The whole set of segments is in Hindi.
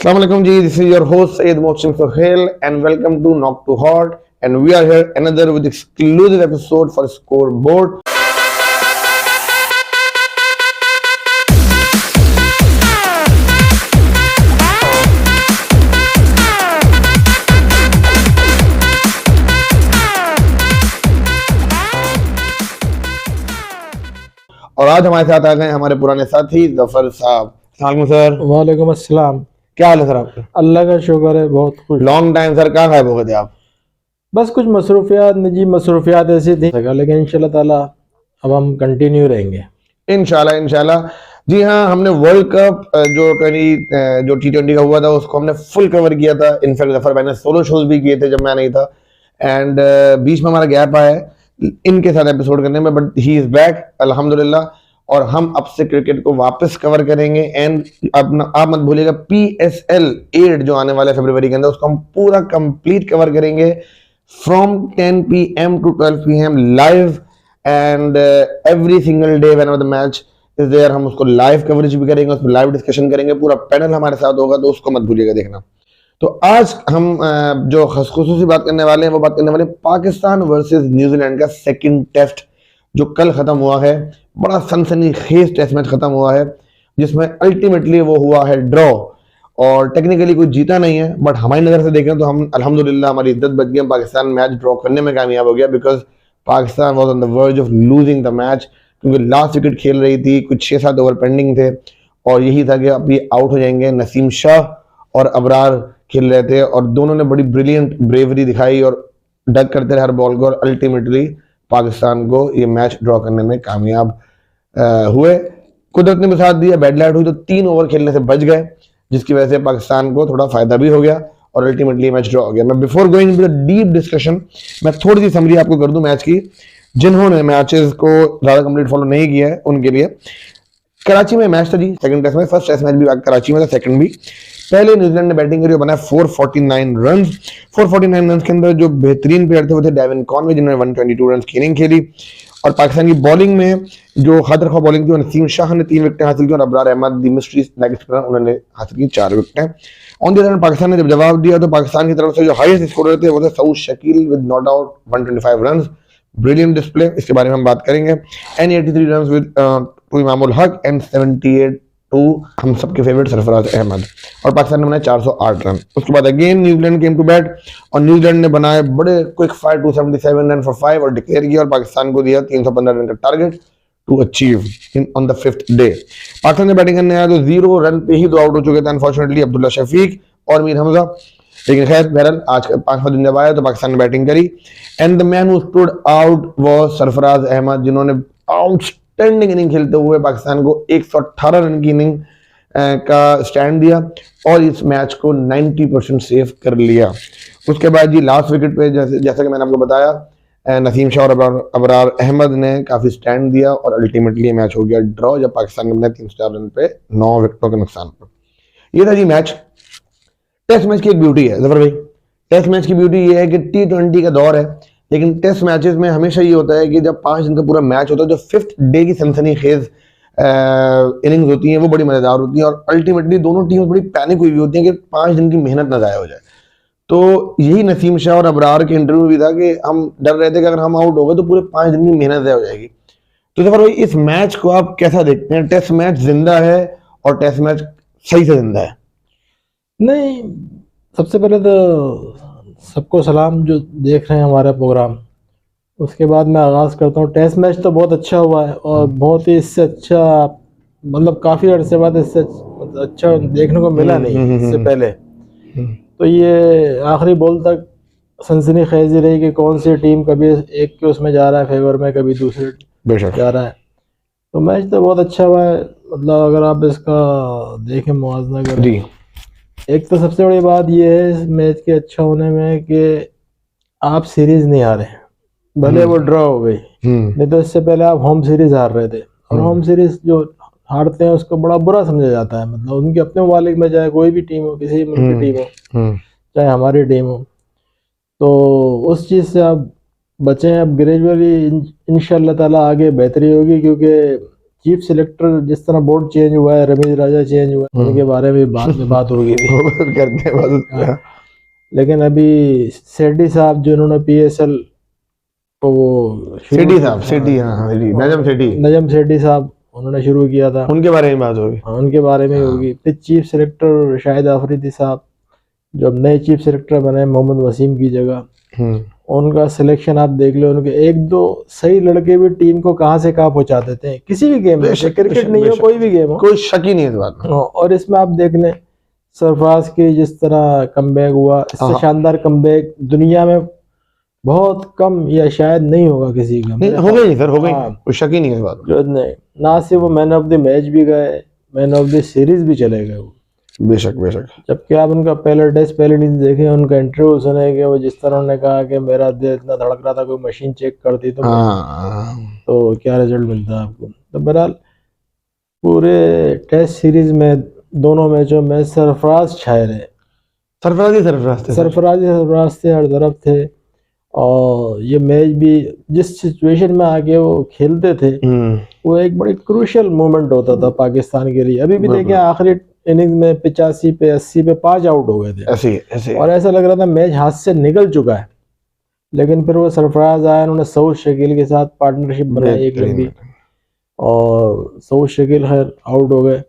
Assalamu alaikum ji, this is your host Sayyid Mohsin Sohail and welcome to Knock to Heart, and we are here another with exclusive episode for Scoreboard. और आज हमारे साथ आ गए हमारे पुराने साथी जफर साहब। अस्सलाम सर। वालेकुम अस्सलाम। क्या हाल है सर आपका? अल्लाह का शुक्र है, बहुत खुश। लॉन्ग टाइम सर, कहाँ गायब हो गए थे आप? बस कुछ मसरूफियात, निजी मसरूफियात ऐसी थी, लेकिन इंशाल्लाह ताला अब हम कंटिन्यू रहेंगे इंशाल्लाह इंशाल्लाह। जी हाँ, हमने वर्ल्ड कप जो T20 का हुआ था उसको हमने फुल कवर किया था। इनफैक्ट जफर भाई ने सोलो शोज भी किए थे जब मैं नहीं था, एंड बीच में हमारा गैप आया है इनके साथ एपिसोड करने में, बट ही इज बैक अल्हम्दुलिल्लाह। और हम अब से क्रिकेट को वापस कवर करेंगे। एंड अब आप मत भूलिएगा PSL 8 जो आने वाला है फरवरी के अंदर, उसको हम पूरा कंप्लीट कवर करेंगे from 10 PM to 12 PM live, and every single day whenever the match is there हम उसको लाइव कवरेज भी करेंगे, उसमें लाइव डिस्कशन करेंगे, पूरा पैनल हमारे साथ होगा, तो उसको मत भूलिएगा देखना। तो आज हम जो खसूसी बात करने वाले हैं वो बात करने वाले हैं पाकिस्तान वर्सेस न्यूजीलैंड का सेकंड टेस्ट जो कल खत्म हुआ है। बड़ा सनसनीखेज टेस्ट मैच खत्म हुआ है जिसमें अल्टीमेटली वो हुआ है ड्रॉ, और टेक्निकली कोई जीता नहीं है, बट हमारी नजर से देखें तो हम अल्हम्दुलिल्लाह हमारी इज्जत बच गई, पाकिस्तान मैच ड्रॉ करने में कामयाब हो गया, because Pakistan was on the verge of losing the match, क्योंकि लास्ट विकेट खेल रही थी, कुछ 6-7 ओवर पेंडिंग थे और यही था कि अब ये आउट हो जाएंगे। नसीम शाह और अबरार खेल रहे थे और दोनों ने बड़ी ब्रिलियंट ब्रेवरी दिखाई और डक करते रहे हर बॉल को, और अल्टीमेटली पाकिस्तान को ये मैच ड्रॉ करने में कामयाब हुए। कुदरत ने भी साथ दिया, बैड लाइट हुई तो 3 ओवर खेलने से बच गए, जिसकी वजह से पाकिस्तान को थोड़ा फायदा भी हो गया और अल्टीमेटली मैच ड्रॉ हो गया। मैं before going into the deep discussion मैं थोड़ी सी समरी आपको कर दूं मैच की। जिन्होंने मैचेस को ज्यादा कंप्लीट फॉलो नहीं किया है उनके लिए, कराची में मैच था जी, सेकंड टेस्ट में, फर्स्ट टेस्ट मैच भी कराची में था, सेकंड भी। पहले न्यूजीलैंड ने बैटिंग करी और बनाया 449 रन। 449 रन के अंदर जो बेहतरीन प्लेयर थे वो थे डेविन कॉनवे, जिन्होंने 122 रन की इनिंग खेली, और पाकिस्तान की बॉलिंग में जो खतरखा बॉलिंग थी, नसीम शाह ने 3 विकेटें हासिल की और Abrar Ahmed the mystery leg spinner उन्होंने हासिल की 4 विकेटें। On the other hand Pakistan ने जब जवाब दिया तो पाकिस्तान की तरफ से जो हाईएस्ट स्कोरर थे वो थे Saud Shakeel with not out 125 run. Brilliant display, इसके बारे में हम बात करेंगे। And 83 run with two Imamul Haq and 78 to हम सबके फेवरेट सरफराज अहमद, और पाकिस्तान ने बनाए 408 रन। उसके बाद again New Zealand came to bat और न्यूजीलैंड ने बनाए बड़े क्विक फायर 277 रन फॉर 5 और डिक्लेयर किया, और पाकिस्तान को दिया 315 रन का target to achieve in on the 5th day. Pakistan ने बैटिंग करने आया तो 0 रन पे ही 2 आउट हो चुके थे अनफॉर्चुनेटली, अब्दुल्ला शफीक और मीर हमजा। लेकिन खैर बहरहाल आज 5वां दिन जब आया तो पाकिस्तान ने बैटिंग करी, and the man who stood out was Sarfaraz Ahmed, जिन्होंने आउटस्टैंडिंग इनिंग खेलते हुए पाकिस्तान को 118 रन की इनिंग का स्टैंड दिया और इस मैच को 90% सेव कर लिया। उसके बाद जी लास्ट विकेट पे जैसा कि मैंने आपको बताया नसीम शाह और अबरार अहमद ने काफी स्टैंड दिया और अल्टीमेटली मैच हो गया ड्रॉ, जब पाकिस्तान ने अपने 304 रन पे 9 विकेटों के नुकसान पर। ये था जी मैच। टेस्ट मैच की एक ब्यूटी है जफर भाई, टेस्ट मैच की ब्यूटी ये है कि T20 का दौर है, लेकिन टेस्ट मैचेस में हमेशा ये होता है कि जब 5 दिन का पूरा मैच होता है, जो 5th डे की सनसनीखेज इनिंग्स होती हैं वो बड़ी मजेदार होती हैं, और अल्टीमेटली दोनों टीम बड़ी पैनिक हुई हुई होती हैं कि 5 दिन की मेहनत ना जाया हो जाए। तो यही नसीम शाह और अबरार के इंटरव्यू भी था कि हम डर रहे थे कि अगर हम आउट हो गए तो पूरे 5 दिन की मेहनत ज़ाया हो जाएगी। तो जफर भाई इस मैच को आप कैसा देखते हैं? टेस्ट मैच जिंदा है और टेस्ट मैच सही से जिंदा है? नहीं, सबसे पहले तो सबको सलाम जो देख रहे हैं हमारा प्रोग्राम। उसके बाद मैं आगाज़ करता हूँ। टेस्ट मैच तो बहुत अच्छा हुआ है और बहुत ही इससे अच्छा, मतलब काफ़ी अर्से बाद इससे अच्छा देखने को मिला नहीं इससे पहले। तो ये आखिरी बॉल तक सनसनी खेजी रही कि कौन सी टीम कभी एक के उसमें जा रहा है फेवर में, कभी दूसरे जा रहा है। तो मैच तो बहुत अच्छा हुआ है, मतलब अगर आप इसका देखें मुआवजा करें, एक तो सबसे बड़ी बात यह है इस मैच के अच्छा होने में कि आप सीरीज नहीं हारे, भले वो ड्रॉ हो गई, नहीं तो इससे पहले आप होम सीरीज हार रहे थे, और होम सीरीज जो हारते हैं उसको बड़ा बुरा समझा जाता है, मतलब उनके अपने ममालिक में चाहे कोई भी टीम हो, किसी मुल्क की टीम हो, चाहे हमारी टीम हो, तो उस चीज़ से आप बचें। अब ग्रेजुअली इंशाल्लाह ताला आगे बेहतरी होगी, क्योंकि चीफ सिलेक्टर जिस तरह बोर्ड चेंज हुआ है, रमेश राजा चेंज हुआ है, उनके बारे में बाद में बात होगी भी। करते हैं बात। लेकिन अभी सेठी साहब जो इन्होंने PSL को वो सेठी साहब, सेठी, हाँ जी, नजम सेठी, नजम सेठी साहब उन्होंने शुरू किया था, उनके बारे में बात होगी। हाँ, उनके बारे में होगी। फिर चीफ सिलेक्टर शाहिद आफरीदी साहब जो अब नए चीफ सिलेक्टर बने मोहम्मद वसीम की जगह, उनका सिलेक्शन आप देख लो। उनके एक दो सही लड़के भी टीम को कहाँ से कहाँ पहुंचा देते हैं किसी भी गेम में, क्रिकेट नहीं हो कोई भी गेम हो, कोई शक ही नहीं है इस बात में। और इसमें आप देख लें सरफराज की जिस तरह कमबैक हुआ, इससे शानदार कमबैक दुनिया में बहुत कम या शायद नहीं होगा किसी का। नहीं, हो गई सर, हो गई, कोई शक ही नहीं है इस बात में। नहीं, ना सिर्फ वो मैन ऑफ द मैच भी गए, मैन ऑफ द सीरीज भी चले गए वो। बेशक बेशक। जबकि आप उनका पहला टेस्ट पहले दिन देखें, उनका इंटरव्यू सुने कि वो जिस तरह उन्होंने कहा कि मेरा दिल इतना धड़क रहा था, कोई मशीन चेक करती तो क्या रिजल्ट मिलता आपको। तो बहरहाल पूरे टेस्ट सीरीज में दोनों मैचों में सरफराज छाए रहे, सरफराज थे, हर तरफ थे। और ये मैच भी जिस सिचुएशन में आके वो खेलते थे वो एक बड़ी क्रूशियल मोमेंट होता था पाकिस्तान के लिए। अभी भी देखें आखिरी इनिंग्स में 85 पे 80 पे 5 आउट हो गए थे ऐसे और ऐसा लग रहा था मैच हाथ से निकल चुका है। लेकिन फिर वो सरफराज आया, उन्होंने सऊद शकील के साथ पार्टनरशिप बनाई एक लंबी, और सऊद शकील खैर आउट हो गए,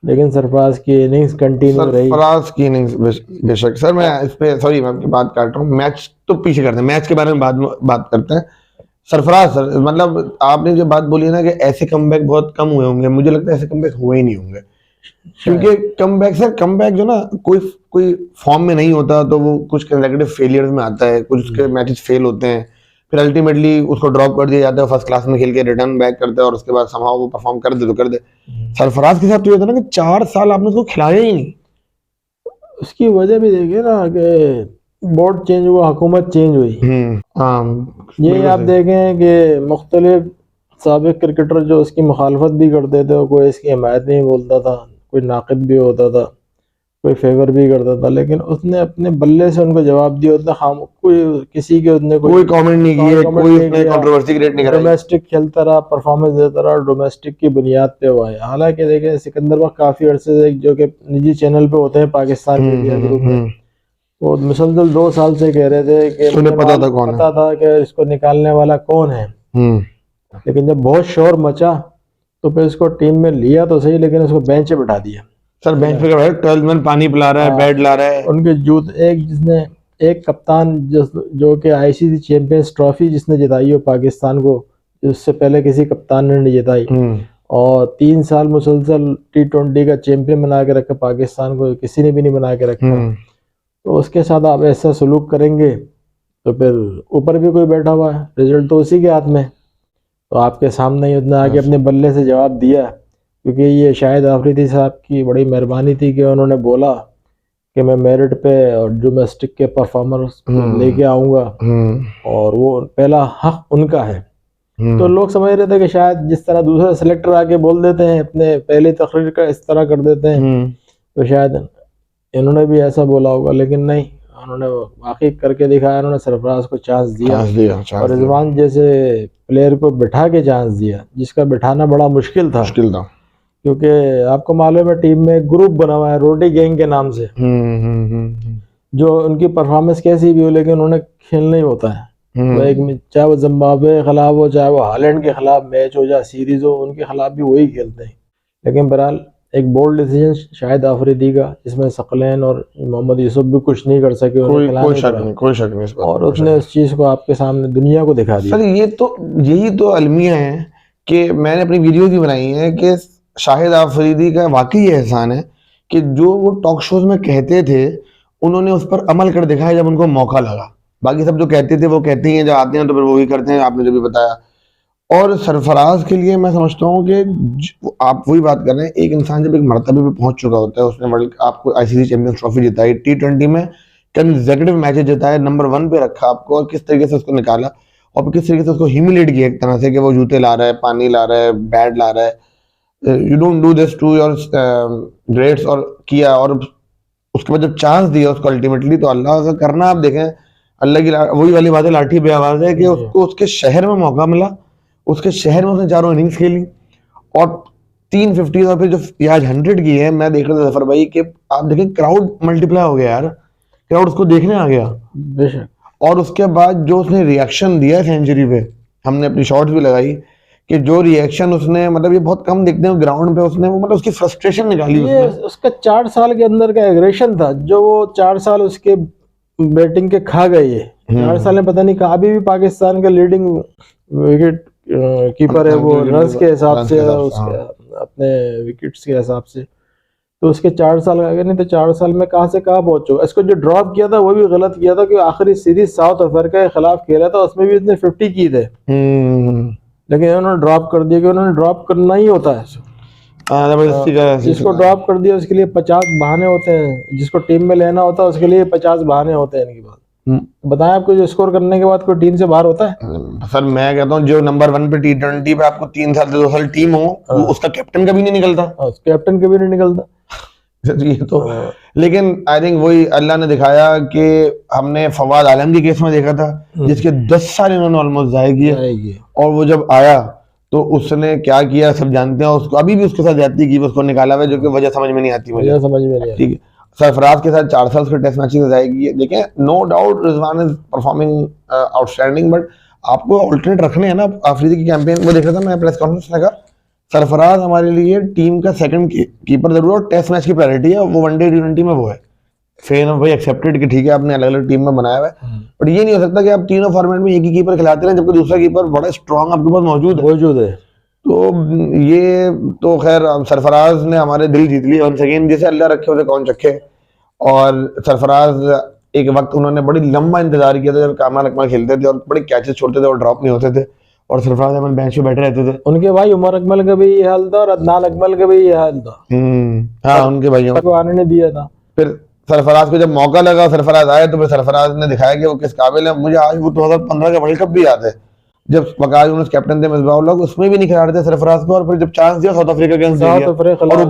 लेकिन सरफराज की इनिंग्स कंटिन्यू रही। सरफराज की इनिंग्स बेशक। सर मैं इस पे सॉरी, मैं आपकी बात काट रहा हूँ, मैच तो पीछे करते हैं, मैच के बारे में बाद में बात करते हैं। सरफराज सर, मतलब आपने जो बात बोली है ना कि ऐसे कमबैक बहुत कम हुए होंगे, मुझे लगता है ऐसे कमबैक हुए ही नहीं होंगे, क्योंकि कमबैक जो ना कोई फॉर्म में नहीं होता तो वो कुछ कंसेक्यूटिव फेलियर्स में आता है, कुछ उसके मैचेस फेल होते हैं, फिर अल्टीमेटली उसको ड्रॉप कर दिया जाता है, फर्स्ट क्लास में खेल के रिटर्न बैक करता है और उसके बाद समहाउ वो परफॉर्म कर दे तो कर दे। सरफराज के साथ तो ये था ना कि 4 साल आपने उसको खिलाया ही नहीं। उसकी वजह भी देखिए ना कि बोर्ड चेंज हुआ, हुकूमत चेंज हुई। ये आप देखें कि मुख्तलिफ साबिक क्रिकेटर जो उसकी मुखालफत भी करते थे, कोई इसकी हिमायत नहीं बोलता था, कोई नाक़िद भी होता था, कोई फेवर भी करता था, लेकिन उसने अपने बल्ले से उनको जवाब दिया। उसने कोई किसी के उसने कोई कमेंट नहीं किया, कोई उसने कंट्रोवर्सी क्रिएट नहीं करी, डोमेस्टिक खेलता रहा, परफॉर्मेंस देता रहा, डोमेस्टिक की बुनियाद पे हुआ है। हालांकि देखें सिकंदर वक्त काफी अरसे से जो कि निजी चैनल पे होते हैं पाकिस्तान मीडिया ग्रुप में, वो मुसलसल 2 साल से कह रहे थे कि उन्हें पता था कि इसको निकालने वाला कौन है, लेकिन जब बहुत शोर मचा तो फिर इसको टीम में लिया तो सही, लेकिन उसको बेंच पे बिठा दिया। सर बेंच पे बैठ 12 मैन पानी पिला रहा है, बैट ला रहा है। उनके जिसने एक कप्तान जो कि ICC चैंपियंस ट्रॉफी जिसने जिताई हो पाकिस्तान को, उससे पहले किसी कप्तान ने नहीं जिताई, और 3 साल मुसलसल T20 का चैंपियन बना के रखा पाकिस्तान को, किसी ने भी नहीं बना के रखा। तो उसके साथ आप ऐसा सलूक करेंगे तो फिर ऊपर भी कोई बैठा हुआ है, रिजल्ट तो उसी के हाथ में। तो आपके सामने ही उतना आगे अपने बल्ले से जवाब दिया, क्योंकि ये शाहिद आफरीदी साहब की बड़ी मेहरबानी थी कि उन्होंने बोला कि मैं मेरिट पे और डोमेस्टिक के परफॉर्मर्स लेके आऊँगा, और वो पहला हक उनका है। तो लोग समझ रहे थे कि शायद जिस तरह दूसरे सेलेक्टर आके बोल देते हैं, अपने पहली तकरीर का इस तरह कर देते हैं, तो शायद इन्होंने भी ऐसा बोला होगा, लेकिन नहीं, उन्होंने वाकई करके दिखाया। उन्होंने सरफराज को चांस दिया और रिजवान जैसे प्लेयर को बिठा के चांस दिया, जिसका बिठाना बड़ा मुश्किल था, क्योंकि आपको मालूम है टीम में ग्रुप बना हुआ है रोटी गैंग के नाम से, जो उनकी परफॉर्मेंस कैसी भी हो, लेकिन उन्होंने खेलना ही होता है। वो एक, चाहे वो जिम्बाब्वे के खिलाफ हो, चाहे वो हालैंड के खिलाफ मैच हो, चाहे सीरीज हो, उनके खिलाफ भी वही खेलते हैं। लेकिन बहरहाल एक बोल्ड डिसीजन शाहिद आफरीदी का, जिसमें सकलैन और मोहम्मद यूसुफ भी कुछ नहीं कर सके, कोई शक नहीं इस बात, और उसने उस चीज को आपके सामने दुनिया को दिखा दिया। सर यही तो अलमिया है कि मैंने अपनी वीडियो भी बनाई है कि शाहिद आफरीदी का वाकई एहसान है कि जो वो टॉक शोज में कहते थे उन्होंने उस पर अमल कर दिखाया जब उनको मौका लगा। बाकी सब जो कहते थे वो कहते ही हैं, जब आते हैं तो फिर वो ही करते हैं, आपने जो भी बताया। और सरफराज के लिए मैं समझता हूँ कि आप वही बात कर रहे हैं, एक इंसान जब एक मर्तबे पे पहुंच चुका होता है, उसने आपको ICC चैंपियंस ट्रॉफी जिताई, T20 में कंसेक्यूटिव मैचेस जिताए, नंबर 1 पे रखा आपको, और किस तरीके से उसको निकाला और किस तरीके से उसको ह्यूमिलेट किया एक तरह से कि वो जूते ला रहा है, पानी ला रहा है, बैट ला रहा है, you don't do this to your greats, और किया। और उसके बाद जब चांस दिया उसको अल्टीमेटली, तो अल्लाह का करना आप देखें, अल्लाह की वही वाली बात है, लाठी पे आवाज है कि उसको उसके शहर में मौका मिला, उसके शहर में उसने 4 इनिंग्स खेली और 350 और फिर जो ये आज 100 की है, मैं देख रहा था जफर भाई कि आप देखें क्राउड मल्टीप्लाई हो गया यार, क्राउड उसको देखने आ गया। बेशक। और उसके बाद जो उसने रिएक्शन दिया सेंचुरी पे, हमने अपनी शॉट्स भी लगाई कि जो रिएक्शन उसने, मतलब ये बहुत कम देखते हैं ग्राउंड पे, उसने वो मतलब उसकी फ्रस्ट्रेशन निकाली ये उसने। उसका 4 साल के अंदर का एग्रेशन था, जो वो 4 साल उसके बैटिंग के खा गए। ये 4 साल में पता नहीं कहा, अभी भी पाकिस्तान का लीडिंग विकेट कीपर है वो, रन्स के हिसाब से, उसके अपने विकेट्स के हिसाब से। तो उसके 4 साल अगर नहीं तो 4 साल में कहाँ से कहाँ पहुंचो। इसको जो ड्रॉप किया था वो भी गलत किया था, कि आखिरी सीरीज साउथ अफ्रीका के खिलाफ खेला था, उसमें भी उसने 50 की थे, लेकिन उन्होंने ड्रॉप कर दिया, कि उन्होंने ड्रॉप करना ही होता है। जिसको ड्रॉप कर दिया उसके लिए 50 बहाने होते हैं, जिसको टीम में लेना होता है उसके लिए 50 बहाने होते हैं इनके पास। बताएं, आपको जो स्कोर करने के बाद कोई टीम से बाहर होता है? सर मैं कहता हूँ जो नंबर 1 पे T20 पे आपको 3 साल से 2 साल टीम हो, वो उसका कैप्टन कभी नहीं निकलता। कैप्टन कभी नहीं निकलता। ये तो लेकिन आई थिंक वही अल्लाह ने दिखाया कि हमने फवाद आलम के केस में देखा था, जिसके 10 साल इन्होंने ऑलमोस्ट जाए किए, और वो जब आया तो उसने क्या किया सब जानते हैं। उसको अभी भी उसके साथ जाती की, उसको निकाला हुआ, जो कि वजह समझ में नहीं आती मुझे, समझ में नहीं। ठीक है, सरफराज के साथ 4 साल उसके टेस्ट मैचेस जाएगी। देखें, no doubt Rizwan is performing outstanding, but आपको ऑल्टरनेट रखने हैं ना। अफरीदी की कैंपेन वो देख रहा था मैं प्रेस कॉन्फ्रेंस में, कहा सरफराज हमारे लिए टीम का सेकंड कीपर जरूर, और टेस्ट मैच की प्रायोरिटी है, वो वनडे T20 में वो है। फेन भाई एक्सेप्टेड कि ठीक है आपने अलग अलग टीम में बनाया हुआ है, बट ये नहीं हो सकता कि आप तीनों फॉर्मेट में एक ही कीपर खिलाते रहे, जबकि दूसरा कीपर बड़ा स्ट्रॉन्ग आपके पास मौजूद है। तो ये तो खैर सरफराज ने हमारे दिल जीत लिए वन सेकेंड, जैसे अल्लाह रखे उसे कौन चखे। और सरफराज एक वक्त उन्होंने बड़ी लंबा इंतजार किया था जब कामरान अकमल खेलते थे और बड़े कैचेस छोड़ते थे और ड्रॉप नहीं होते थे, और सरफराज अहमद बेंच पे बैठे रहते थे। उनके भाई उमर अकमल का भी ये हाल था और अदनान अकमल का भी ये हाल था। हाँ, उनके भाइयों को आने नहीं दिया था। फिर सरफराज को जब मौका लगा, सरफराज आए, तो फिर सरफराज ने दिखाया कि वो किस काबिल है। मुझे आज वो 2015 का वर्ल्ड कप भी याद है, जब वकास यूनुस कैप्टन थे, मिसबाह-उल-हक, उसमें भी नहीं खिला रहे थे सरफराज को, और फिर जब चांस दिया साउथ अफ्रीका के अगेंस्ट और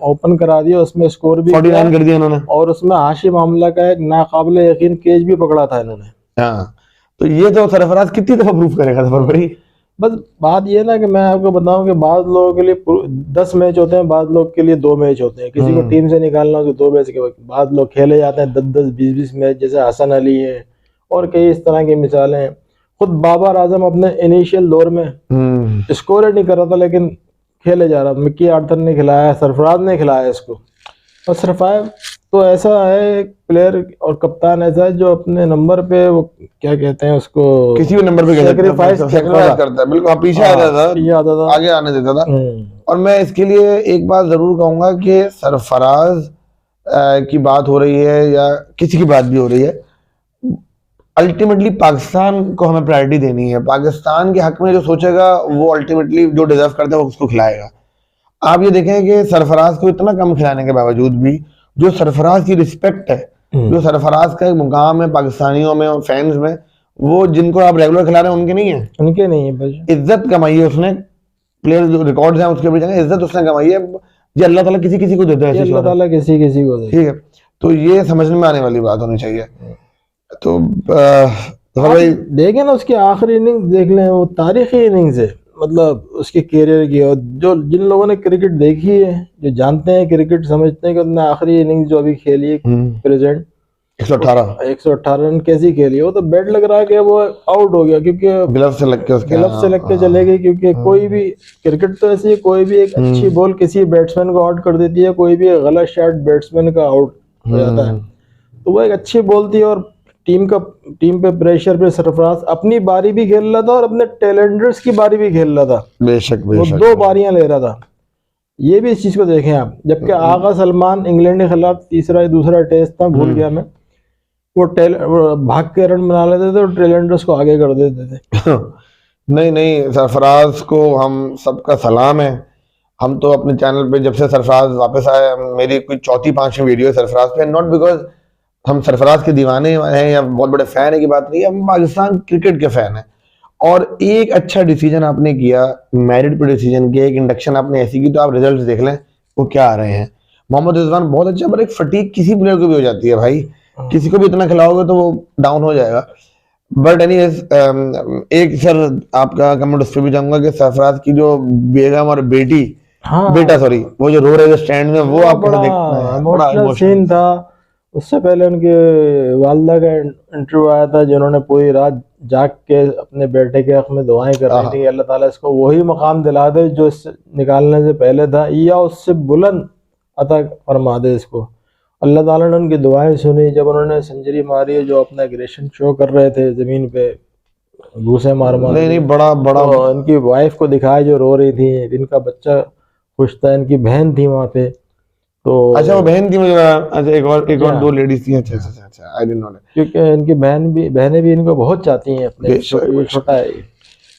ओपन करा दिया, उसमें स्कोर भी 49 कर दिया इन्होंने, और उसमें हाशिम आमला का एक नाकाबिले यकीन कैच भी पकड़ा था इन्होंने। हाँ, तो ये तो सरफराज कितनी दफा प्रूफ करेगा सफर भाई। बस बात ये ना कि मैं आपको बताऊं कि बाद लोगों के लिए 10 मैच होते हैं, बाद लोग के लिए 2 मैच होते हैं। किसी को टीम से निकालना हो तो 2 मैच के बाद लोग खेले जाते हैं 10-10, 20-20 मैच, जैसे हसन अली है और कई इस तरह की मिसालें हैं। खुद बाबर आजम अपने इनिशियल दौर में स्कोर नहीं कर रहा था, लेकिन खेले जा रहा। मिक्की आर्थर ने खिलाया, सरफराज ने खिलाया इसको। और सरफराज तो ऐसा है एक प्लेयर और कप्तान ऐसा है जो अपने नंबर पे, वो क्या कहते हैं उसको, किसी भी नंबर पे सैक्रिफाइस करता है। बिल्कुल, पीछे आता था, आगे आने देता था। और मैं इसके लिए एक बात जरूर कहूंगा कि सरफराज की बात हो रही है या किसी की बात भी हो रही है, अल्टीमेटली पाकिस्तान को हमें प्रायोरिटी देनी है। पाकिस्तान के हक में जो सोचेगा वो अल्टीमेटली जो डिजर्व करता है वो उसको खिलाएगा। आप ये देखें कि सरफराज को इतना कम खिलाने के बावजूद भी जो सरफराज की रिस्पेक्ट है, जो सरफराज का एक मुकाम है पाकिस्तानियों में और फैंस में, वो जिनको आप रेगुलर खिला रहे हैं उनके नहीं है, इज्जत कमाई है उसने। प्लेयर जो रिकॉर्ड्स हैं उसके भी जगह इज्जत उसने कमाई है। ये अल्लाह ताला किसी किसी को देता है, अल्लाह ताला किसी किसी को देता है। ठीक है, तो ये समझ में आने वाली बात होनी चाहिए। तो भाई देखें ना, उसकी आखिरी इनिंग्स देख लें, वो तारीखी इनिंग्स है, मतलब उसके कैरियर की। और जो जिन लोगों ने क्रिकेट देखी है, जो जानते हैं क्रिकेट, समझते हैं कि उसने आखिरी इनिंग्स जो अभी खेली है प्रेजेंट 118 रन कैसी खेली है, वो तो बैट लग रहा है कि वो आउट हो गया, क्योंकि ग्लव से लग के चले गई। क्योंकि कोई भी क्रिकेट तो ऐसी है, कोई भी एक अच्छी बॉल किसी बैट्समैन को आउट कर देती है, कोई भी एक गलत शॉट बैट्समैन का आउट हो जाता है। तो वो एक अच्छी बॉल थी और टीम पे प्रेशर पे सरफराज अपनी बारी भी खेल रहा था और अपने टैलेंटर्स की बारी भी खेल रहा था। बेशक वो 2 बारियां ले रहा था। ये भी इस चीज को देखें आप। जबकि आगा सलमान इंग्लैंड के खिलाफ दूसरा टेस्ट था, भूल गया मैं, वो भाग के रन बना लेते थे और टैलेंटर्स को आगे कर देते थे। नहीं, सरफराज को हम सबका सलाम है। हम तो अपने चैनल पे जब से सरफराज वापस आया, मेरी कोई 4-5वीं वीडियो है सरफराज पे, नॉट बिकॉज हम सरफराज के दीवाने हैं या बहुत बड़े फैन है की बात नहीं है, हम पाकिस्तान क्रिकेट के फैन हैं। और एक अच्छा डिसीजन आपने किया, मेरिट पे डिसीजन किया, एक इंडक्शन आपने ऐसी की, तो आप रिजल्ट्स देख लें वो क्या आ रहे हैं। मोहम्मद रिजवान बहुत अच्छा, पर एक फटीक किसी प्लेयर को भी हो जाती है भाई, किसी को भी इतना खिलाओगे तो वो डाउन हो जाएगा। बट एनी एक सर आपका कमेंट उस पर भी जाऊंगा कि सरफराज की जो बेगम और बेटी हाँ, बेटा सॉरी वो जो रो रहे थे स्टैंड में, वो आपको बड़ा देखना है, बड़ा इमोशनल इमोशनल। सीन था। उससे पहले उनके वालदा का इंटरव्यू आया था, जिन्होंने पूरी रात जाग के अपने बेटे के हक में दुआएं कर रही थी कि अल्लाह ताला इसको वही मकाम दिला दे जो इससे निकालने से पहले था, या उससे बुलंद अता फरमा दे इसको। अल्लाह ताला ने उनकी दुआएं सुनी। जब उन्होंने सेंचुरी मारी, जो अपना एग्रेशन शो कर रहे थे जमीन पे घूसे मार मार नहीं के, नहीं, बड़ा बड़ा तो इनकी वाइफ को दिखाया जो रो रही थी, इनका बच्चा खुश था, इनकी बहन थी वहां पे। तो अच्छा वो बहन थी मुझे अच्छा एक और Yeah. दो लेडीज थी। अच्छा अच्छा अच्छा, आई डिडंट नो। क्योंकि इनकी बहनें भी इनको बहुत चाहती हैं अपने, बेशक, ये छोटा है।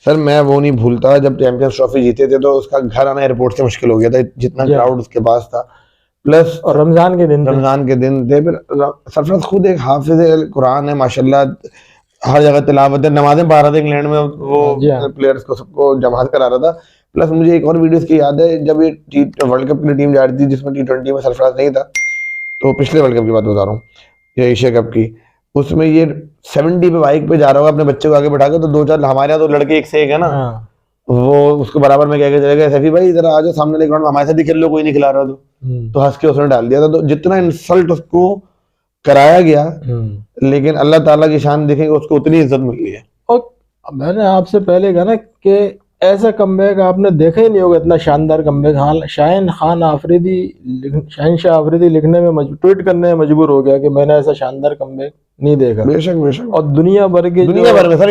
सर मैं वो नहीं भूलता जब चैंपियंस ट्रॉफी जीते थे तो उसका घर आना एयरपोर्ट से मुश्किल हो गया था, जितना Yeah. क्राउड उसके पास था। प्लस और रमजान के दिन थे। रमजान के दिन थे, फिर सरफराज खुद एक हाफिज कुरान है माशाल्लाह, हर जगह तिलावत है, नमाजें पढ़ा रहा था इंग्लैंड में, वो जी हाँ। प्लेयर्स को सबको जमात करा रहा था। प्लस मुझे एक और वीडियोस की याद है, जब ये वर्ल्ड कप की टीम जा रही थी जिसमें T20 में सरफराज नहीं था, तो पिछले वर्ल्ड कप की बात बता रहा हूँ, या एशिया कप की, उसमें ये 70 पे बाइक पे जा रहा होगा अपने बच्चे को आगे बैठा के, तो दो चार हमारे यहाँ तो लड़के एक से एक है ना, हाँ। वो उसको बराबर में कह के चले गए, सैफी भाई इधर आ जाओ सामने वाले ग्राउंड में हमारे साथ ही खेल लो, कोई नहीं खिला रहा तो हंस के उसने डाल दिया था। तो जितना इंसल्ट उसको कराया गया, लेकिन अल्लाह ताला की शान देखेंगे उसको उतनी इज्जत मिल रही है। और मैंने आपसे पहले कहा ना कि ऐसा कमबैक आपने देखा ही नहीं होगा, इतना शानदार कमबैक। हाँ, शाहीन शाह आफरीदी लिखने में ट्वीट करने में मजबूर हो गया कि मैंने ऐसा शानदार कमबैक नहीं देखा। बेशक बेशक। और दुनिया भर के में सर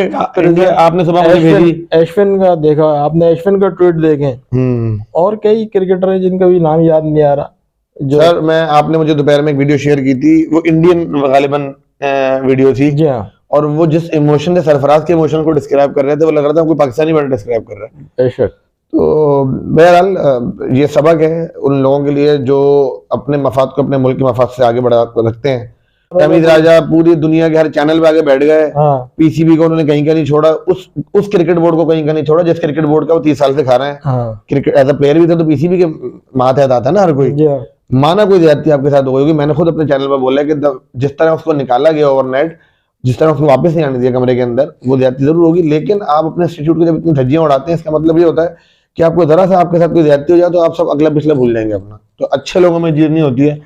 आपने सुबह मुझे भेजी एशविन का देखा आपने, एशविन का ट्वीट देखे, और कई क्रिकेटर हैं जिनका भी नाम याद नहीं आ रहा। सर मैं आपने मुझे दोपहर में एक वीडियो शेयर की थी, वो इंडियन गालिबन वीडियो थी, जी हाँ, और वो जिस इमोशन से सरफराज के इमोशन को डिस्क्राइब कर रहे थे, वो लग रहा था कोई पाकिस्तानी वर्ड डिस्क्राइब कर रहा है। बेशक। तो बहरहाल ये सबक है उन लोगों के लिए जो अपने मफाद को अपने मुल्क के मफाद से आगे बढ़ा रखते हैं। तमीज राजा पूरी दुनिया के हर चैनल पे आगे बैठ गए। हाँ। पीसीबी को उन्होंने कहीं का नहीं छोड़ा, उस क्रिकेट बोर्ड को कहीं का नहीं छोड़ा जिस क्रिकेट बोर्ड का वो 30 साल से खा रहे हैं। हाँ। क्रिकेट एज अ प्लेयर भी थे तो पीसीबी के मातहत आता है ना हर कोई। माना कोई ज्यादती आपके साथ हो गई, मैंने खुद अपने चैनल पर बोला कि जिस तरह उसको निकाला गया ओवरनाइट, जिस तरह उसको वापस नहीं आने दिया कमरे के अंदर, वो ज्यादती जरूर होगी, लेकिन आप अपने इंस्टीट्यूट को जब इतनी धज्जियां उड़ाते हैं, इसका मतलब ये होता है कि आपको जरा सा आपके साथ कोई ज्यादती हो जाए तो आप सब अगला पिछला भूल जाएंगे अपना। तो अच्छे लोगों में जीत नहीं होती है।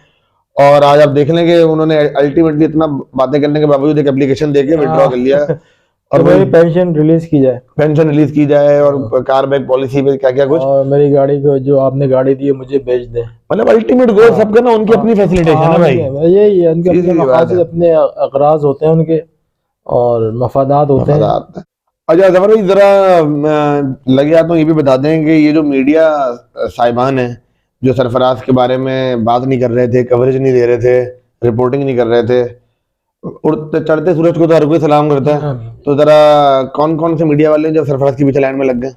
और आज आप देख लेंगे उन्होंने अल्टीमेटली इतना बातें करने के बावजूद एक एप्लीकेशन देके विड्रॉ कर लिया और मेरी पेंशन रिलीज की जाए और कार बैक पॉलिसी पे क्या क्या कुछ, और मेरी गाड़ी को जो आपने गाड़ी दी है मुझे बेच दे। मतलब अल्टीमेट गोल सबका ना उनकी अपनी फैसिलिटेशन है भाई, यही है उनके अपने मकासद, अपने अगराज होते हैं उनके और मफादात होते हैं। अच्छा जफर भाई जरा लगे हाथ तो ये भी बता दें कि ये जो मीडिया साहिबान है जो सरफराज के बारे में बात नहीं कर रहे थे, कवरेज नहीं दे रहे थे, रिपोर्टिंग नहीं कर रहे थे, उड़ते चढ़ते सूरज को तो हर कोई सलाम करता है, तो जरा कौन कौन से मीडिया वाले जो सरफराज के पीछे लाइन में लग गए?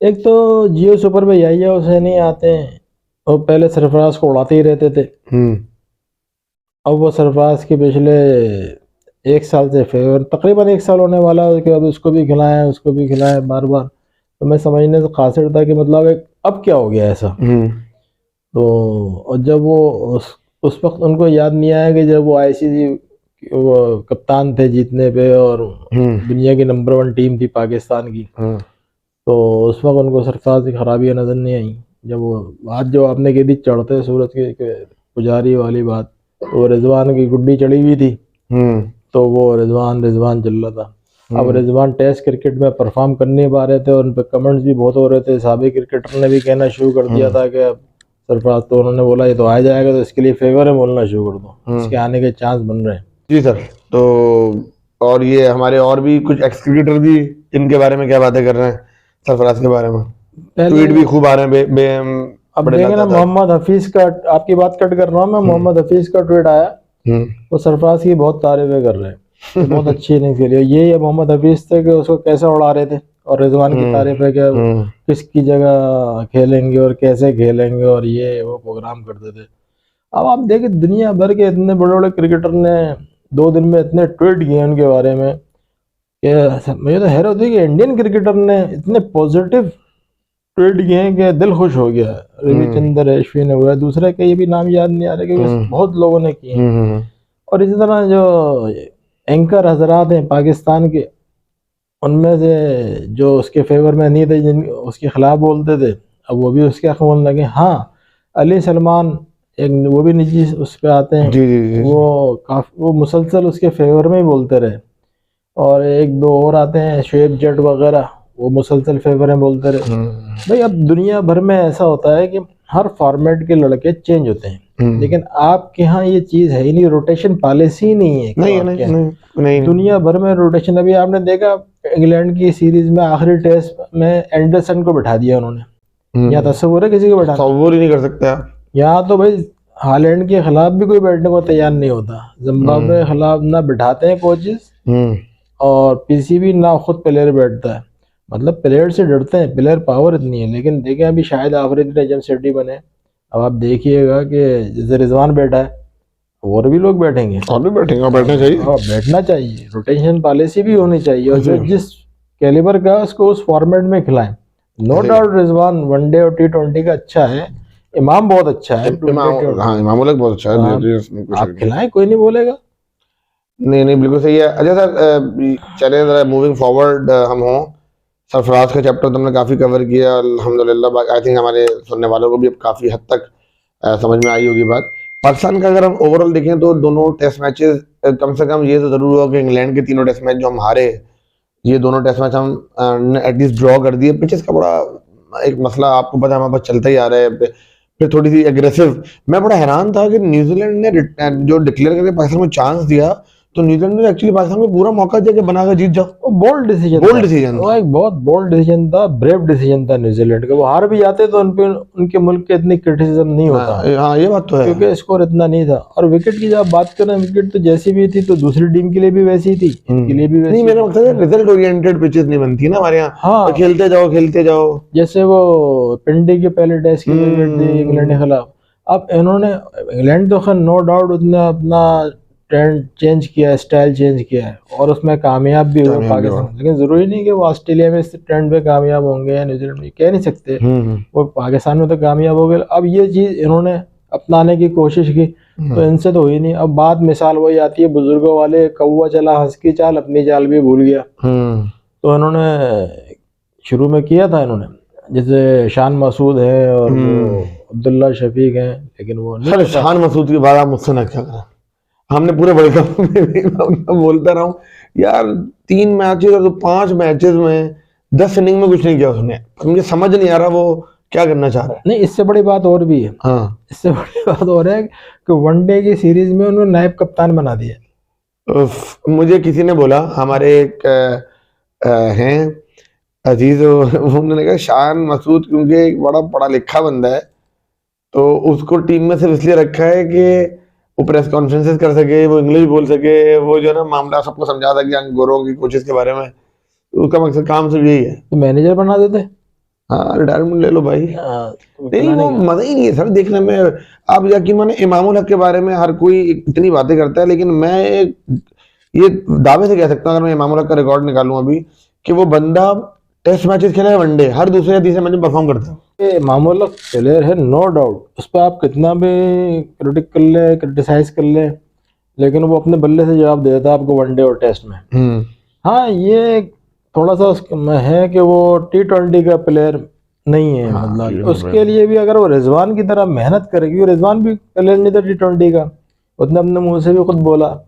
एक तो जियो सुपर पे यही है, उसे नहीं आते हैं, वो पहले सरफराज को उड़ाते ही रहते थे। अब वो सरफराज के पिछले एक साल से फेवर, तकरीबन एक साल होने वाला है कि अब उसको भी खिलाएं बार बार। तो मैं समझने से कासिर था कि मतलब एक अब क्या हो गया ऐसा। तो और जब वो उस वक्त उनको याद नहीं आया कि जब वो आईसीसी वो कप्तान थे जीतने पे और दुनिया की नंबर 1 टीम थी पाकिस्तान की, तो उस वक्त उनको सरफराज की खराबियाँ नजर नहीं आई। जब वो बात जो आपने कही थी चढ़ते सूरज के पुजारी वाली बात, तो रिजवान की गुड्डी चढ़ी हुई थी, तो वो रिजवान चल रहा था। अब रिजवान टेस्ट क्रिकेट में परफॉर्म कर नहीं पा रहे थे और उन पर कमेंट्स भी बहुत हो रहे थे। साबिक क्रिकेटर ने भी कहना शुरू कर दिया था कि सरफराज, तो उन्होंने बोला ये तो आ जाएगा तो इसके लिए फेवर है, बोलना शुरू कर दो, इसके आने के चांस बन रहे हैं। जी सर। तो और ये हमारे और भी कुछ एक्स क्रिकेटर भी इनके बारे में क्या बातें कर रहे हैं सरफराज के बारे में, ट्वीट भी खूब आ रहे हैं। अब देखें ना, मोहम्मद हफीज का, आपकी बात कट कर रहा हूँ मैं, मोहम्मद हफीज का ट्वीट आया, वो सरफराज की बहुत तारीफें कर रहे हैं, तो बहुत अच्छी नहीं के लिए। ये मोहम्मद हफीज थे कि उसको कैसे उड़ा रहे थे, और रिजवान की तारीफ है कि किसकी जगह खेलेंगे और कैसे खेलेंगे और ये वो प्रोग्राम करते थे। अब आप देखें दुनिया भर के इतने बड़े बड़े क्रिकेटर ने 2 दिन में इतने ट्वीट किए उनके बारे में कि मुझे तो हैरत होती है कि इंडियन क्रिकेटर ने इतने पॉजिटिव ट्वीट किए हैं कि दिल खुश हो गया। रविचंद्र अश्विन हुआ, दूसरे के ये भी नाम याद नहीं आ रहे कि बहुत लोगों ने किए। और इसी तरह जो एंकर हजरात हैं पाकिस्तान के, उनमें से जो उसके फेवर में नहीं थे, जिन उसके खिलाफ बोलते थे, अब वो भी उसके हक बोलने लगे। हाँ, अली सलमान एक वो भी निजी उस पे आते हैं, जी जी जी। वो मुसलसल उसके फेवर में ही बोलते रहे। और एक दो और आते हैं शुएब जट वगैरह, वो मुसलसल फेवर में बोलते रहे। भाई अब दुनिया भर में ऐसा होता है कि हर फॉर्मेट के लड़के चेंज होते हैं, लेकिन आपके यहाँ ये चीज़ है ही नहीं, रोटेशन पॉलिसी ही नहीं है। नहीं नहीं नहीं नहीं। दुनिया भर में रोटेशन, अभी आपने देखा इंग्लैंड की सीरीज में आखिरी टेस्ट में एंडरसन को बिठा दिया उन्होंने, या तस्वुर है किसी को बिठा, तस्वुर ही नहीं कर सकते आप। यहाँ तो भाई हालैंड के खिलाफ भी कोई बैठने को तैयार नहीं होता, जिम्बाब्वे के खिलाफ ना बिठाते हैं कोचेस, और पीसीबी ना खुद प्लेयर बैठता है। मतलब प्लेयर से डरते हैं, प्लेयर पावर इतनी है। लेकिन देखें अभी शायद आफरीदी जब सेटी बने, अब आप देखिएगा कि जैसे रिजवान बैठा है, और भी लोग बैठेंगे, और भी बैठेंगे, और बैठना चाहिए। हाँ, बैठना चाहिए, रोटेशन पॉलिसी भी होनी चाहिए, और जो जिस कैलिबर का उसको उस फॉर्मेट में खिलाएं। नो डाउट रिजवान वनडे और T20 का अच्छा है, इमाम बहुत अच्छा है, हाँ इमाम उल हक बहुत अच्छा है, आप खिलाएं, कोई नहीं बोलेगा। नहीं नहीं बिल्कुल सही है। अच्छा सर, चले जरा मूविंग फॉरवर्ड हम हों, सरफराज का चैप्टर तुमने काफ़ी कवर किया अल्हम्दुलिल्लाह। आई थिंक हमारे सुनने वालों को भी अब काफ़ी हद तक समझ में आई होगी बात। पाकिस्तान का अगर हम ओवरऑल देखें तो दोनों टेस्ट मैचेस, कम से कम ये तो ज़रूर हुआ कि इंग्लैंड के तीनों टेस्ट मैच जो हम हारे, ये दोनों टेस्ट मैच हम एटलीस्ट ड्रॉ कर दिए। पिचेस का बड़ा एक मसला आपको पता है हमारे पास चलता ही आ रहा है, फिर थोड़ी सी एग्रेसिव। मैं बड़ा हैरान था कि न्यूजीलैंड ने जो डिक्लेयर करके पाकिस्तान को चांस दिया, तो न्यूजीलैंड ने एक्चुअली पाकिस्तान को पूरा मौका दिया कि बनाकर जीत जाओ। बोल्ड डिसीजन वो एक बहुत बोल्ड डिसीजन था, ब्रेव डिसीजन था न्यूजीलैंड का। वो हार भी जाते तो उन पे उनके मुल्क के इतनी क्रिटिसिज्म नहीं होता। हाँ ये बात तो है, क्योंकि स्कोर इतना नहीं था। और विकेट की जब बात करें, विकेट तो जैसी भी थी तो दूसरी टीम के लिए भी वैसी थी, इनके लिए भी वैसी। नहीं, मेरा मकसद है रिजल्ट ओरिएंटेड पिचेस नहीं बनती ना हमारे यहाँ। हाँ, तो खेलते जाओ। जैसे वो पिंडी के पहले टेस्ट की विकेट थी इंग्लैंड के खिलाफ। अब इन्होंने, इंग्लैंड तो खैर नो डाउट उसने अपना ट्रेंड चेंज किया है, स्टाइल चेंज किया है, और उसमें कामयाब भी हुआ पाकिस्तान। लेकिन जरूरी नहीं कि वो ऑस्ट्रेलिया में इस ट्रेंड पे कामयाब होंगे या न्यूजीलैंड में, कह नहीं सकते। वो पाकिस्तान में तो कामयाब हो गए। अब ये चीज इन्होंने अपनाने की कोशिश की तो इनसे तो हुई नहीं। अब बात मिसाल वही आती है बुजुर्गों वाले, कौवा चला हंस की चाल, अपनी चाल भी भूल गया। तो इन्होंने शुरू में किया था, इन्होंने जैसे शान मसूद है और वो अब्दुल्ला शफीक हैं, लेकिन वो नहीं। शान मसूद की बात आप मुझसे ना क्या करें, हमने पूरे वर्ल्ड कप में भी बोलता रहा हूँ यार, 3 मैचेस और 5 मैचेस में 10 इनिंग में कुछ नहीं किया उसने। मुझे समझ नहीं आ रहा वो क्या करना चाह रहा है। नहीं, इससे बड़ी बात और भी है। हाँ, इससे बड़ी बात और है कि वनडे की सीरीज में उन्होंने नायब कप्तान बना दिया। मुझे किसी ने बोला, हमारे एक हैं अजीज, उन्होंने कहा शान मसूद क्योंकि एक बड़ा पढ़ा लिखा बंदा है, तो उसको टीम में सिर्फ इसलिए रखा है कि वो प्रेस कॉन्फ्रेंसेस कर सके, वो इंग्लिश बोल सके, वो जो है ना मामला सबको समझा सके गोरों की कोचेस के बारे में। तो उसका मकसद काम सिर्फ यही है। तो मैनेजर बना देते। हाँ, रिटायरमेंट ले लो भाई। नहीं, वो मजा ही नहीं है सर देखने में। आप यकीन माने इमाम उल हक के बारे में हर कोई इतनी बातें करता है, लेकिन मैं ये दावे से कह सकता हूँ, अगर मैं इमाम उल हक का रिकॉर्ड निकालूं अभी, कि वो बंदा टेस्ट मैचेस खेला है, वनडे हर दूसरे या तीसरे मैच में परफॉर्म करता है। इमाम उल हक प्लेयर है नो डाउट, उस पर आप कितना भी क्रिटिक कर ले, क्रिटिसाइज कर ले, लेकिन वो अपने बल्ले से जवाब दे देता है आपको वनडे और टेस्ट में। हाँ, ये थोड़ा सा उसमें है कि वो T20 का प्लेयर नहीं है। हाँ, मतलब उसके लिए भी अगर वो रिजवान की तरह मेहनत करेगी, रिजवान भी प्लेयर नहीं था T20 का, उसने अपने मुंह से भी खुद बोला।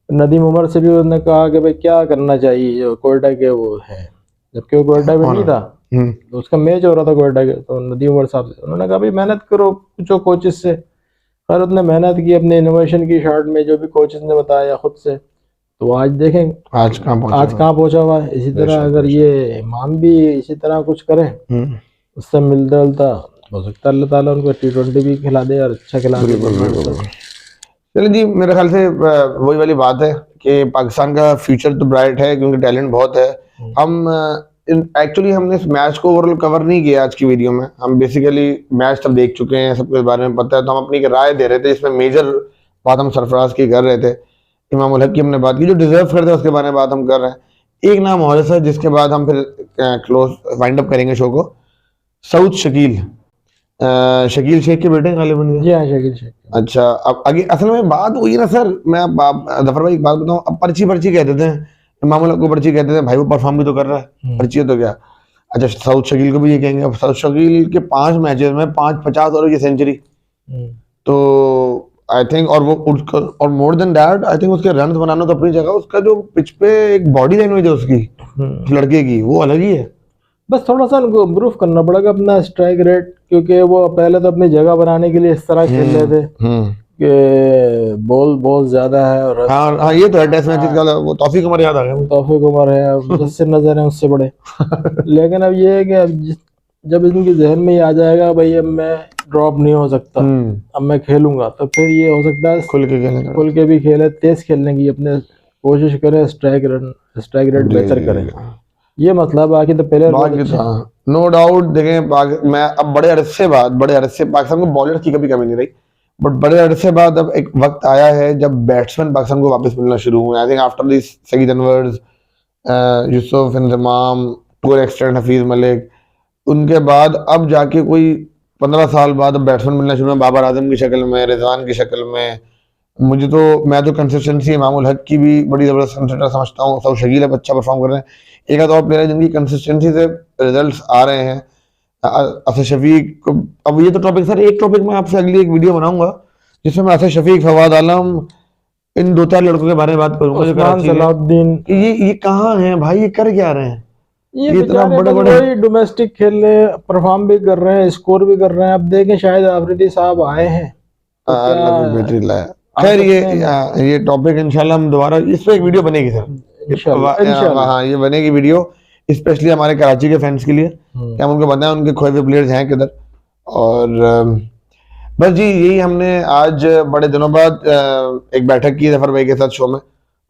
नदीम उमर से भी उसने कहा कि भाई क्या करना चाहिए, जो कोयटा के वो है, जबकि वो कोयटा में नहीं था, तो उसका मैच हो रहा था कोयटा के, तो नदीम उमर साहब से उन्होंने कहा भाई मेहनत करो, पूछो कोचेस से। खैर उसने मेहनत की अपने इनोवेशन की शॉट में, जो भी कोचेस ने बताया खुद से, तो आज देखें आज कहाँ पहुंचा हुआ है। इसी तरह अगर ये इमाम भी इसी तरह कुछ करें, उससे मिलता जुलता, हो सकता है अल्लाह ताला उनको T20 भी खिला दे और अच्छा खिला दे। चलिए जी, मेरे ख्याल से वही वाली बात है कि पाकिस्तान का फ्यूचर तो ब्राइट है क्योंकि टैलेंट बहुत है। हम एक्चुअली हमने इस मैच को ओवरऑल कवर नहीं किया आज की वीडियो में। हम बेसिकली मैच तब देख चुके हैं, सबके बारे में पता है, तो हम अपनी राय दे रहे थे। इसमें मेजर बात हम सरफराज की कर रहे थे, इमाम उल हक की हमने बात की, जो डिजर्व करते हैं उसके बारे में बात हम कर रहे हैं। एक नाम और है जिसके बाद हम फिर क्लोज वाइंड अप करेंगे शो को, सऊद शकील। शकील शेख के बेटे गालिबन ये। जी हाँ, शकील शेख। अच्छा, अब आगे असल में बात हुई ना सर, मैं जफर भाई एक बात बताऊं, अब पर्ची पर्ची कहते थे, इमामुल हक को पर्ची कहते थे, भाई वो परफॉर्म भी तो कर रहा है, पर्ची है तो क्या। अच्छा, साउथ शकील को भी ये कहेंगे, अब साउथ शकील के 5 मैचेस में 5 50 और ये सेंचुरी, तो आई थिंक, और वो उसका, और more than that I think उसके रन बनाना तो अपनी जगह, उसका जो पिच पे एक बॉडी लैंग्वेज है उसकी लड़के की, वो अलग ही है। बस थोड़ा सा उनको इम्प्रूव करना पड़ेगा अपना स्ट्राइक रेट, क्योंकि वो पहले तो अपनी जगह बनाने के लिए इस तरह खेल रहे थे कि बॉल बहुत ज्यादा है और हाँ ये तो है, टेस्ट मैचेस का वो तौफीक उमर याद आ गया मुझे। तौफीक उमर है, मुझसे नजर है उससे बड़े। लेकिन अब ये है कि अब जब इनके जहन में ये आ जाएगा भाई अब मैं ड्रॉप नहीं हो सकता, अब मैं खेलूंगा, तो फिर ये हो सकता है खुल के भी खेले, तेज खेलने की अपने कोशिश करे, स्ट्राइक रेट बेहतर करें। ये मतलब बाकी तो पहले नो डाउट देखें, मैं अब बड़े अरसे पाकिस्तान को बॉलर की कभी कमी नहीं रही, बट बड़े अरसे बाद अब एक वक्त आया है जब बैट्समैन पाकिस्तान को वापस मिलना शुरू हुए। I think after this Saeed Anwars, Yousuf Inzamam, to an extent Hafeez Malik, उनके बाद अब जाके कोई 15 साल बाद अब बैट्समैन मिलना शुरू हुआ, बाबर आजम की शक्ल में, रिजवान की शक्ल में। मैं तो कंसिस्टेंसी इमामुल हक की भी बड़ी जबरदस्त समझता हूँ, सब शकील अब अच्छा परफॉर्म कर रहे हैं, एक आध और प्लेयर है जिनकी कंसिस्टेंसी से रिजल्ट्स आ रहे हैं, असद शफीक। अब ये तो टॉपिक सर, एक टॉपिक मैं आपसे अगली एक वीडियो बनाऊंगा जिसमें मैं असद शफीक, फवाद आलम, इन 2 4 लड़कों के बारे में बात करूंगा जो कराची के। ये कहाँ हैं भाई, ये कर क्या रहे हैं, ये इतना बड़े डोमेस्टिक खेल रहे हैं, परफॉर्म भी कर रहे हैं, स्कोर भी कर रहे हैं। अब देखें शायद आफरीदी साहब आए हैं बेहतरीन लाया। खैर ये टॉपिक इंशाल्लाह हम दोबारा इस पे एक वीडियो बनेगी सर, हाँ ये बनेगी वीडियो स्पेशली हमारे कराची के फैंस के लिए, कि हम उनको बताएं उनके खोए हुए प्लेयर्स हैं किधर। और बस जी यही हमने आज बड़े दिनों बाद एक बैठक की जफर भाई के साथ शो में,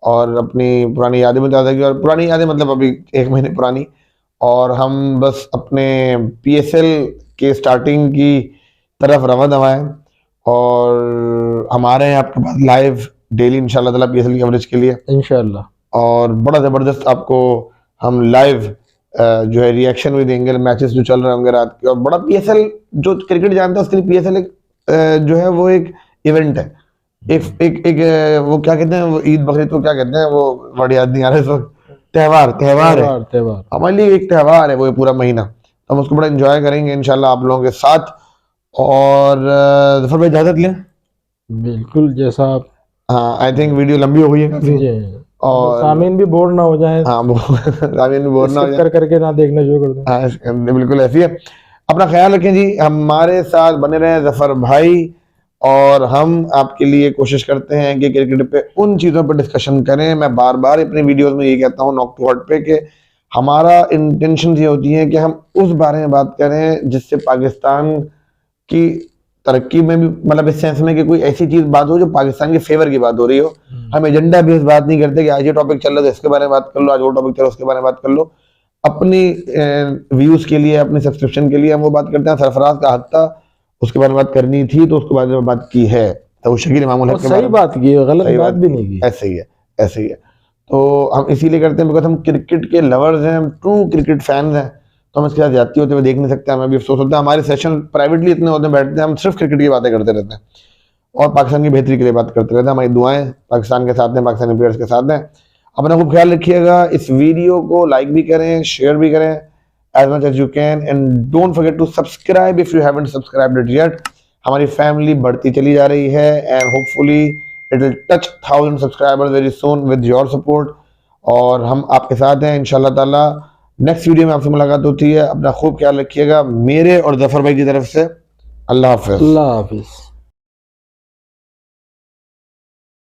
और अपनी पुरानी यादें भी ताज़ा की, और पुरानी यादें मतलब अभी 1 महीने पुरानी, और हम बस अपने PSL के स्टार्टिंग की तरफ रवा दवा हैं, और हमारे हैं आपके पास लाइव डेली इंशाल्लाह ताला PSL की कवरेज के लिए इंशाल्लाह, और बड़ा ज़बरदस्त आपको हम लाइव जो है रिएक्शन भी देंगे, मैचेस जो चल रहे होंगे रात के। और बड़ा PSL जो क्रिकेट जानता है उसके लिए PSL एक जो है वो एक इवेंट है, एक वो क्या कहते हैं, वो ईद बकरीद को क्या कहते हैं, वो वर्ड याद नहीं आ रहा इस वक्त, त्योहार है हमारे लिए, एक त्योहार है वो पूरा महीना, तो हम उसको बड़ा एंजॉय करेंगे इंशाल्लाह आप लोगों के साथ। और जफर भाई इजाजत लें, बिल्कुल, जैसा आप, हाँ आई थिंक वीडियो लंबी हो गई है काफी, और सामीन भी बोर ना हो जाए, हाँ सामीन भी बोर ना हो जाए, करके ना देखना शुरू कर दें। हाँ बिल्कुल ऐसी है। अपना ख्याल रखें जी, हमारे साथ बने रहे जफर भाई, और हम आपके लिए कोशिश करते हैं कि क्रिकेट पे उन चीज़ों पर डिस्कशन करें। मैं बार बार अपनी वीडियोस में ये कहता हूँ नॉक टू हर्ट पे, कि हमारा इंटेंशन ये होती है कि हम उस बारे में बात करें जिससे पाकिस्तान की तरक्की में भी, मतलब इस सेंस में कि कोई ऐसी चीज बात हो जो पाकिस्तान के फेवर की बात हो रही हो। हम एजेंडा बेस्ड बात नहीं करते कि आज ये टॉपिक चल रहा है तो इसके बारे में बात कर लो, आज वो टॉपिक चल रहा है उसके बारे में बात कर लो। अपनी व्यूज के लिए, अपनी सब्सक्रिप्शन के लिए हम वो बात करते हैं। सरफराज का हक था, उसके बारे में बात करनी थी तो उसके बारे में बात की है, तो शकील इमामुल हक सही बात की, गलत बात भी नहीं की, ऐसे ही है। तो हम इसीलिए करते हैं बिकॉज हम क्रिकेट के लवर्स हैं, हम ट्रू क्रिकेट फैंस हैं, तो हम इसके साथ जाती होते हुए देख नहीं सकते। हमें भी अफसोस होता है, हमारे सेशन प्राइवेटली इतने होते हैं, बैठते हैं हम सिर्फ क्रिकेट की बातें करते रहते हैं और पाकिस्तान की बेहतरी के लिए बात करते रहते हैं। हमारी दुआएं पाकिस्तान के साथ हैं, पाकिस्तानी प्लेयर्स के साथ हैं। अपना खूब ख्याल रखिएगा। इस वीडियो को लाइक भी करें, शेयर भी करें as much as you can, and don't forget to subscribe if you haven't subscribed it yet. हमारी फैमिली बढ़ती चली जा रही है and hopefully it will touch 1000 subscribers very soon with your support, और हम आपके साथ हैं इंशाल्लाह ताला। नेक्स्ट वीडियो में आपसे मुलाकात होती है। अपना खूब ख्याल रखिएगा मेरे और जफर भाई की तरफ से। अल्लाह हाफिज।